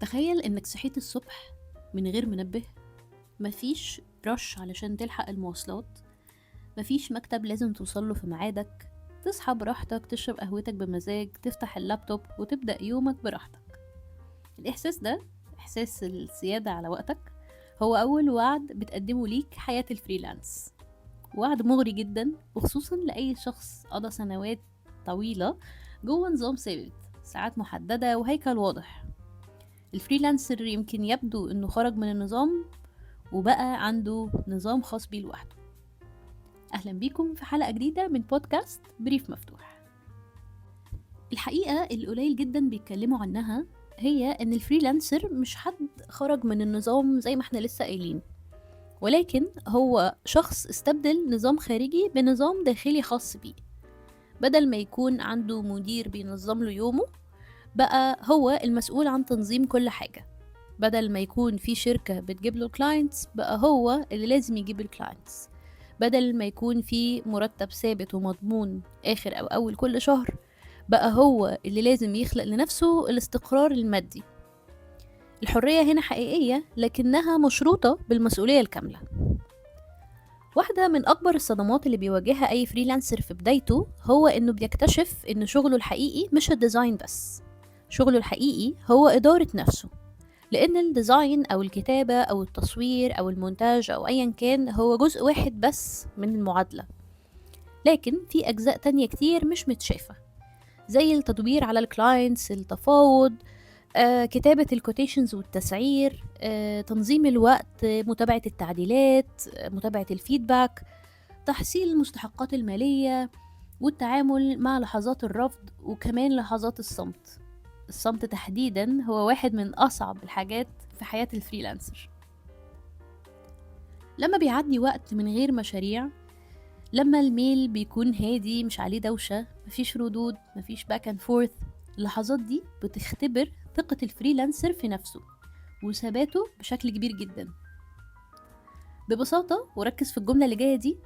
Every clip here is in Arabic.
تخيل انك صحيت الصبح من غير منبه. مفيش رش علشان تلحق المواصلات، مفيش مكتب لازم توصله في ميعادك. تصحى براحتك، تشرب قهوتك بمزاج، تفتح اللابتوب وتبدأ يومك براحتك. الإحساس ده، إحساس السيادة على وقتك، هو أول وعد بتقدمه ليك حياة الفريلانس. وعد مغري جدا، وخصوصا لأي شخص قضى سنوات طويلة جوه نظام ثابت، ساعات محددة وهيكل واضح. الفريلانسر يمكن يبدو انه خرج من النظام وبقى عنده نظام خاص بيه لوحده. اهلا بيكم في حلقة جديدة من بودكاست بريف مفتوح. الحقيقة القليل جدا بيتكلموا عنها هي ان الفريلانسر مش حد خرج من النظام زي ما احنا لسه قايلين، ولكن هو شخص استبدل نظام خارجي بنظام داخلي خاص بيه. بدل ما يكون عنده مدير بينظم له يومه، بقى هو المسؤول عن تنظيم كل حاجة. بدل ما يكون في شركة بتجيب له كلاينتس، بقى هو اللي لازم يجيب الكلاينتس. بدل ما يكون في مرتب ثابت ومضمون آخر أو أول كل شهر، بقى هو اللي لازم يخلق لنفسه الاستقرار المادي. الحرية هنا حقيقية، لكنها مشروطة بالمسؤولية الكاملة. واحدة من أكبر الصدمات اللي بيواجهها أي فريلانسر في بدايته هو إنه بيكتشف إن شغله الحقيقي مش الديزاين بس. شغله الحقيقي هو إدارة نفسه، لأن الديزاين أو الكتابة أو التصوير أو المونتاج أو أيا كان هو جزء واحد بس من المعادلة، لكن في أجزاء تانية كتير مش متشافة، زي التدوير على الكلاينتس، التفاوض، كتابة الكوتيشنز والتسعير، تنظيم الوقت، متابعة التعديلات، متابعة الفيدباك، تحصيل المستحقات المالية، والتعامل مع لحظات الرفض، وكمان لحظات الصمت. الصمت تحديدا هو واحد من أصعب الحاجات في حياة الفريلانسر. لما بيعدي وقت من غير مشاريع، لما الميل بيكون هادي مش عليه دوشة، مفيش ردود، مفيش باك اند فورث، اللحظات دي بتختبر ثقة الفريلانسر في نفسه وثباته بشكل كبير جدا. ببساطة، وركز في الجملة اللي جاية دي،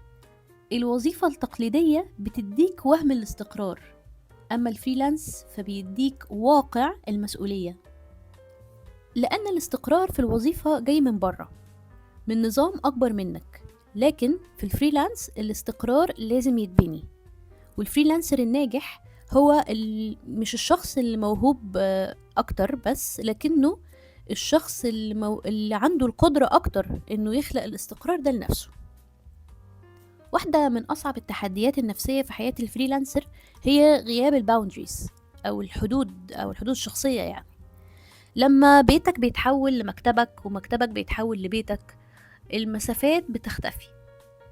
الوظيفة التقليدية بتديك وهم الاستقرار، أما الفريلانس فبيديك واقع المسؤولية. لأن الاستقرار في الوظيفة جاي من بره، من نظام أكبر منك، لكن في الفريلانس الاستقرار لازم يتبني. والفريلانسر الناجح هو مش الشخص اللي موهوب أكتر بس، لكنه الشخص اللي عنده القدرة أكتر إنه يخلق الاستقرار ده لنفسه. واحدة من أصعب التحديات النفسية في حياة الفريلانسر هي غياب الباوندريز أو الحدود الشخصية. يعني لما بيتك بيتحول لمكتبك ومكتبك بيتحول لبيتك، المسافات بتختفي.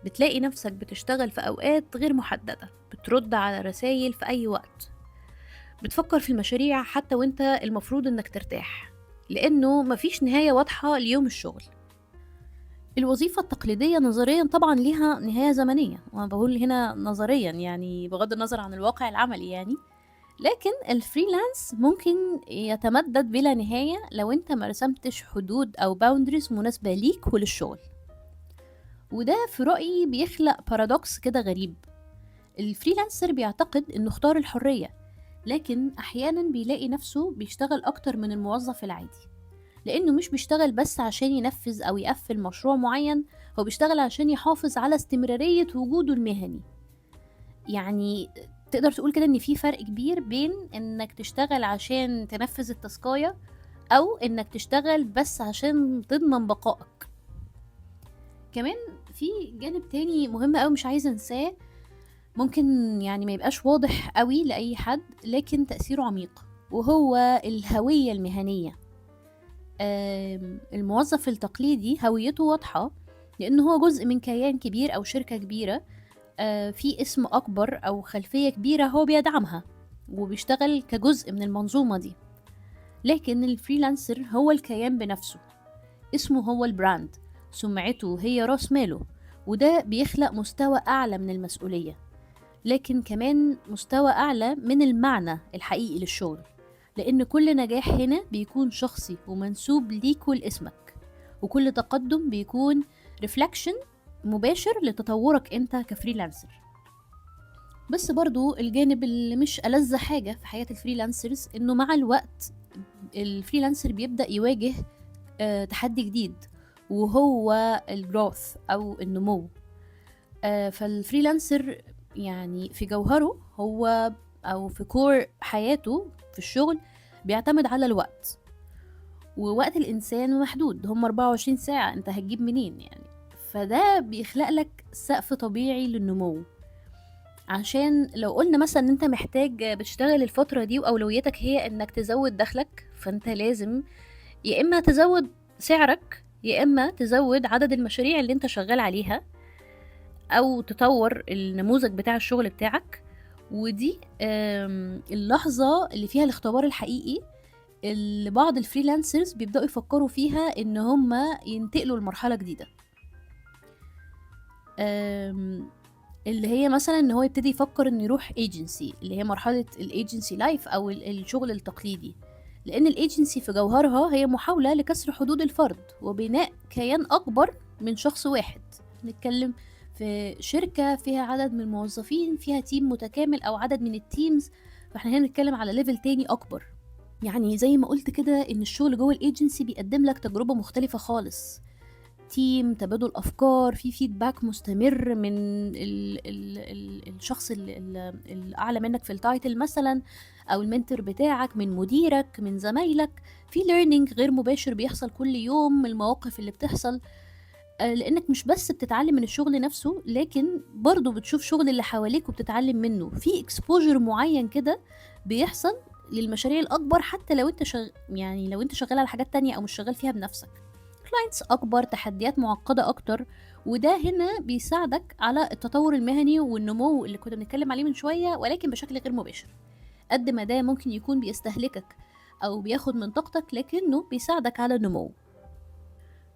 بتلاقي نفسك بتشتغل في أوقات غير محددة، بترد على رسائل في أي وقت، بتفكر في المشاريع حتى وانت المفروض انك ترتاح، لأنه مفيش نهاية واضحة ليوم الشغل. الوظيفة التقليدية نظريا طبعا ليها نهاية زمنية، وأنا بقول هنا نظريا يعني بغض النظر عن الواقع العملي يعني. لكن الفريلانس ممكن يتمدد بلا نهاية لو انت ما رسمتش حدود أو باوندريز مناسبة ليك وللشغل. وده في رأيي بيخلق بارادوكس كده غريب. الفريلانسر بيعتقد انه اختار الحرية، لكن أحيانا بيلاقي نفسه بيشتغل أكتر من الموظف العادي، لأنه مش بيشتغل بس عشان ينفذ أو يقفل مشروع معين، هو بيشتغل عشان يحافظ على استمرارية وجوده المهني. يعني تقدر تقول كده ان في فرق كبير بين انك تشتغل عشان تنفذ التاسكاية او انك تشتغل بس عشان تضمن بقائك. كمان في جانب تاني مهم قوي مش عايزة انساه، ممكن يعني ما يبقاش واضح قوي لأي حد، لكن تأثيره عميق، وهو الهوية المهنية. الموظف التقليدي هويته واضحة، لأنه هو جزء من كيان كبير أو شركة كبيرة، في اسم أكبر أو خلفية كبيرة هو بيدعمها وبيشتغل كجزء من المنظومة دي. لكن الفريلانسر هو الكيان بنفسه، اسمه هو البراند، سمعته هي راس ماله، وده بيخلق مستوى أعلى من المسؤولية، لكن كمان مستوى أعلى من المعنى الحقيقي للشغل، لأن كل نجاح هنا بيكون شخصي ومنسوب ليك ولاسمك، وكل تقدم بيكون ريفلكشن مباشر لتطورك انت كفريلانسر. بس برضو الجانب اللي مش ألذ حاجة في حياة الفريلانسرز انه مع الوقت الفريلانسر بيبدأ يواجه تحدي جديد، وهو الجروث أو النمو. فالفريلانسر يعني في جوهره هو أو في كور حياته في الشغل بيعتمد على الوقت، ووقت الإنسان محدود، هم 24 ساعة، انت هتجيب منين يعني؟ فده بيخلق لك سقف طبيعي للنمو. عشان لو قلنا مثلا ان انت محتاج بتشتغل الفترة دي واولويتك هي انك تزود دخلك، فانت لازم يا اما تزود سعرك، يا اما تزود عدد المشاريع اللي انت شغال عليها، او تطور النموذج بتاع الشغل بتاعك. ودي اللحظة اللي فيها الاختبار الحقيقي اللي بعض الفريلانسرز بيبدأوا يفكروا فيها ان هم ينتقلوا لمرحلة جديدة، اللي هي مثلا ان هو يبتدي يفكر انه يروح ايجنسي، اللي هي مرحلة الايجنسي لايف او الشغل التقليدي. لان الايجنسي في جوهرها هي محاولة لكسر حدود الفرد وبناء كيان اكبر من شخص واحد. نتكلم في شركة فيها عدد من الموظفين، فيها تيم متكامل او عدد من التيمز، فاحنا هنا نتكلم على ليفل تاني اكبر. يعني زي ما قلت كده ان الشغل جوه الايجنسي بيقدم لك تجربة مختلفة خالص، تيم، تبادل افكار، في فيدباك مستمر من الشخص الاعلى منك في التايتل مثلا، او المنتور بتاعك، من مديرك، من زمايلك، في ليرنينج غير مباشر بيحصل كل يوم من المواقف اللي بتحصل. لانك مش بس بتتعلم من الشغل نفسه، لكن برضو بتشوف شغل اللي حواليك وبتتعلم منه، في اكسبوجر معين كده بيحصل للمشاريع الاكبر، حتى لو انت يعني لو انت شغال على حاجات تانية او مش شغال فيها بنفسك. كلاينتس اكبر، تحديات معقده اكتر، وده هنا بيساعدك على التطور المهني والنمو اللي كنا بنتكلم عليه من شويه، ولكن بشكل غير مباشر. قد ما ده ممكن يكون بيستهلكك او بياخد من طاقتك، لكنه بيساعدك على النمو.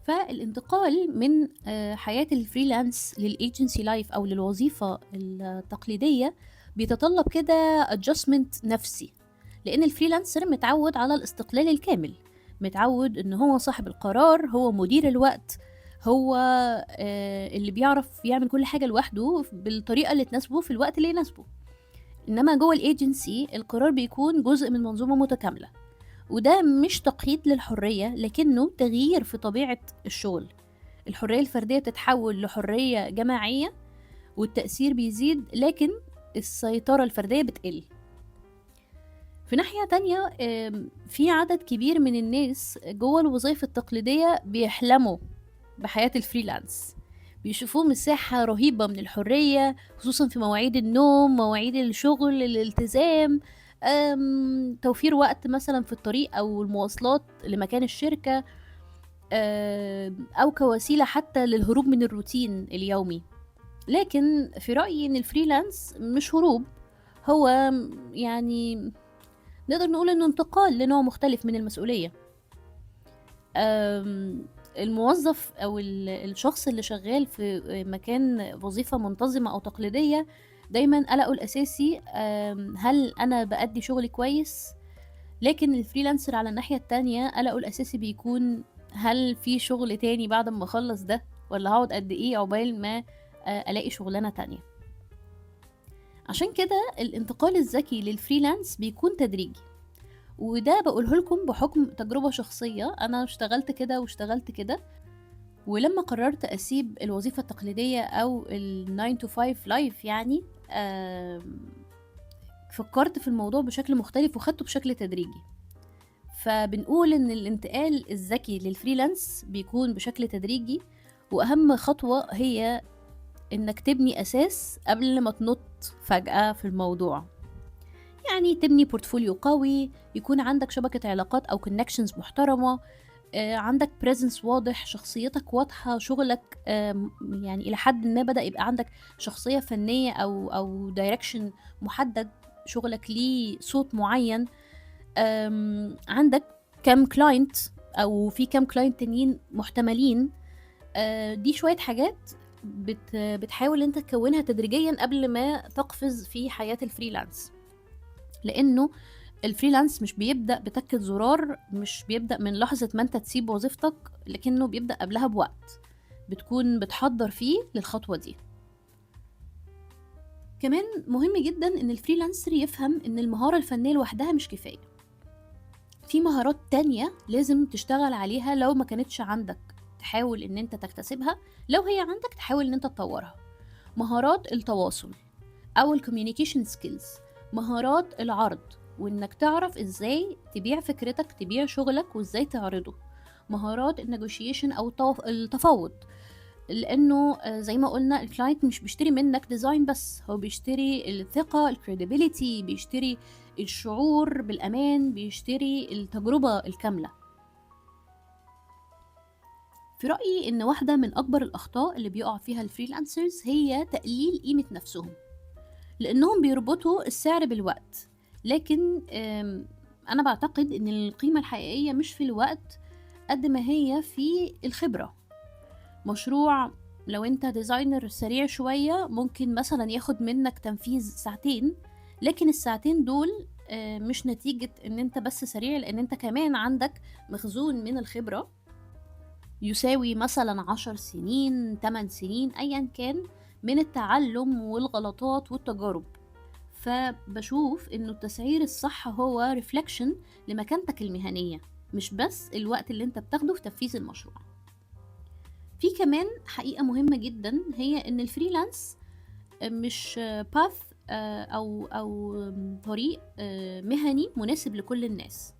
فالانتقال من حياه الفريلانس للايجنسي لايف او للوظيفه التقليديه بيتطلب كده adjustment نفسي، لان الفريلانسر متعود على الاستقلال الكامل، متعود ان هو صاحب القرار، هو مدير الوقت، هو اللي بيعرف يعمل كل حاجة لوحده بالطريقة اللي تناسبه في الوقت اللي يناسبه. انما جوه الايجنسي القرار بيكون جزء من منظومة متكاملة، وده مش تقييد للحرية، لكنه تغيير في طبيعة الشغل. الحرية الفردية بتتحول لحرية جماعية، والتأثير بيزيد، لكن السيطرة الفردية بتقل. في ناحية تانية في عدد كبير من الناس جوه الوظائف التقليدية بيحلموا بحياة الفريلانس، بيشوفوه مساحة رهيبة من الحرية، خصوصا في مواعيد النوم، مواعيد الشغل، الالتزام، توفير وقت مثلا في الطريق أو المواصلات لمكان الشركة، أو كوسيلة حتى للهروب من الروتين اليومي. لكن في رأيي إن الفريلانس مش هروب، هو يعني نقدر نقول انه انتقال لنوع مختلف من المسؤولية. الموظف او الشخص اللي شغال في مكان وظيفة منتظمة او تقليدية دايما قلقه الاساسي هل انا بأدي شغلي كويس؟ لكن الفريلانسر على الناحية التانية قلقه الاساسي بيكون هل في شغل تاني بعد ما اخلص ده، ولا هقعد قد ايه عقبال ما الاقي شغلانة تانية. عشان كده الانتقال الذكي للفريلانس بيكون تدريجي، وده بقوله لكم بحكم تجربة شخصية. أنا اشتغلت كده واشتغلت كده، ولما قررت أسيب الوظيفة التقليدية أو ال 9 to 5 life يعني فكرت في الموضوع بشكل مختلف وخدته بشكل تدريجي. فبنقول إن الانتقال الذكي للفريلانس بيكون بشكل تدريجي، وأهم خطوة هي إنك تبني أساس قبل ما تنط فجأة في الموضوع. يعني تبني بورتفوليو قوي، يكون عندك شبكة علاقات أو connections محترمة، عندك presence واضح، شخصيتك واضحة، شغلك يعني إلى حد ما بدأ يبقى عندك شخصية فنية أو direction محدد، شغلك ليه صوت معين، عندك كم كلاينت أو في كم كلاينت تانيين محتملين. دي شوية حاجات بتحاول انت تكونها تدريجيا قبل ما تقفز في حياة الفريلانس، لانه الفريلانس مش بيبدأ بتكة زرار، مش بيبدأ من لحظة ما انت تسيب وظيفتك، لكنه بيبدأ قبلها بوقت بتكون بتحضر فيه للخطوة دي. كمان مهم جدا ان الفريلانسر يفهم ان المهارة الفنية لوحدها مش كفاية. في مهارات تانية لازم تشتغل عليها، لو ما كانتش عندك تحاول ان انت تكتسبها، لو هي عندك تحاول ان انت تطورها. مهارات التواصل او الكوميونيكيشن سكيلز، مهارات العرض وانك تعرف ازاي تبيع فكرتك، تبيع شغلك وازاي تعرضه. مهارات النيجوشيشن او التفاوض، لانه زي ما قلنا الكلاينت مش بيشتري منك ديزاين بس، هو بيشتري الثقة، الكريديبيليتي، بيشتري الشعور بالامان، بيشتري التجربة الكاملة. في رأيي ان واحدة من اكبر الاخطاء اللي بيقع فيها الفريلانسرز هي تقليل قيمة نفسهم، لانهم بيربطوا السعر بالوقت. لكن انا بعتقد ان القيمة الحقيقية مش في الوقت قد ما هي في الخبرة. مشروع لو انت ديزاينر سريع شوية ممكن مثلا ياخد منك تنفيذ ساعتين، لكن الساعتين دول مش نتيجة ان انت بس سريع، لان انت كمان عندك مخزون من الخبرة يساوي مثلا 10 سنين 8 سنين ايا كان من التعلم والغلطات والتجارب. فبشوف انه التسعير الصح هو ريفلكشن لمكانتك المهنية، مش بس الوقت اللي انت بتاخده في تنفيذ المشروع. في كمان حقيقة مهمة جدا، هي ان الفريلانس مش باث او طريق مهني مناسب لكل الناس.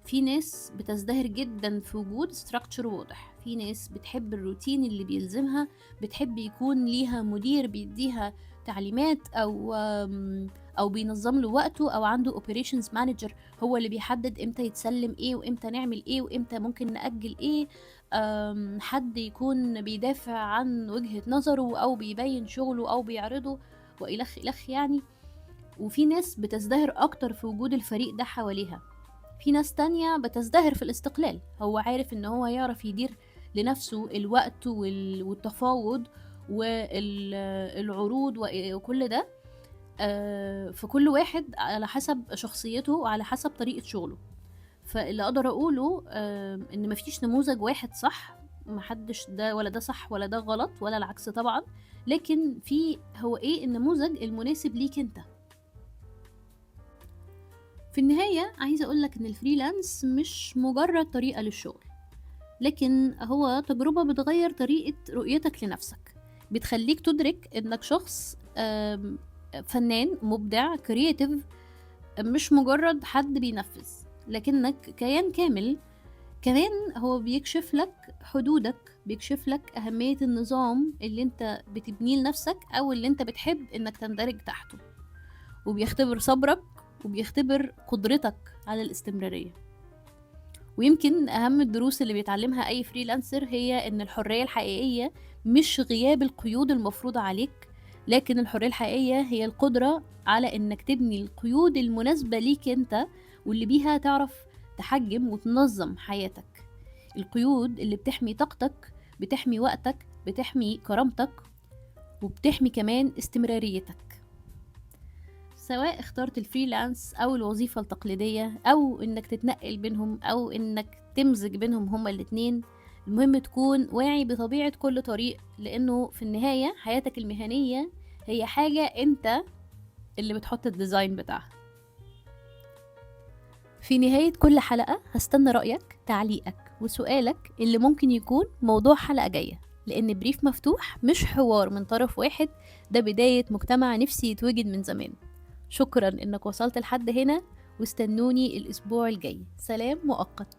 في ناس بتزدهر جدا في وجود ستراكتشر واضح، في ناس بتحب الروتين اللي بيلزمها، بتحب يكون ليها مدير بيديها تعليمات او بينظم له وقته، او عنده اوبريشنز مانجر هو اللي بيحدد امتى يتسلم ايه وامتى نعمل ايه وامتى ممكن نأجل ايه. حد يكون بيدافع عن وجهة نظره او بيبين شغله او بيعرضه والخ الخ يعني. وفي ناس بتزدهر اكتر في وجود الفريق ده حواليها. في ناس تانية بتزدهر في الاستقلال، هو عارف ان هو يعرف يدير لنفسه الوقت والتفاوض والعروض وكل ده. فكل واحد على حسب شخصيته وعلى حسب طريقة شغله. فاللي اقدر اقوله ان مفيش نموذج واحد صح، محدش ده ولا ده صح ولا ده غلط ولا العكس طبعا، لكن في هو ايه النموذج المناسب ليك انت. في النهاية عايزة أقولك إن الفريلانس مش مجرد طريقة للشغل، لكن هو تجربة بتغير طريقة رؤيتك لنفسك، بتخليك تدرك إنك شخص فنان مبدع كرياتيف، مش مجرد حد بينفذ، لكنك كيان كامل. كمان هو بيكشف لك حدودك، بيكشف لك أهمية النظام اللي انت بتبنيه لنفسك أو اللي انت بتحب إنك تندرج تحته، وبيختبر صبرك وبيختبر قدرتك على الاستمرارية. ويمكن أهم الدروس اللي بيتعلمها أي فريلانسر هي إن الحرية الحقيقية مش غياب القيود المفروضة عليك، لكن الحرية الحقيقية هي القدرة على إنك تبني القيود المناسبة ليك أنت، واللي بيها تعرف تحجم وتنظم حياتك. القيود اللي بتحمي طاقتك، بتحمي وقتك، بتحمي كرامتك، وبتحمي كمان استمراريتك. سواء اخترت الفريلانس او الوظيفة التقليدية او انك تتنقل بينهم او انك تمزج بينهم هما الاتنين، المهم تكون واعي بطبيعة كل طريق، لانه في النهاية حياتك المهنية هي حاجة انت اللي بتحط الديزاين بتاعها. في نهاية كل حلقة هستنى رأيك، تعليقك وسؤالك اللي ممكن يكون موضوع حلقة جاية، لان بريف مفتوح مش حوار من طرف واحد، ده بداية مجتمع نفسي يتوجد من زمان. شكرا انك وصلت لحد هنا، واستنوني الاسبوع الجاي. سلام مؤقت.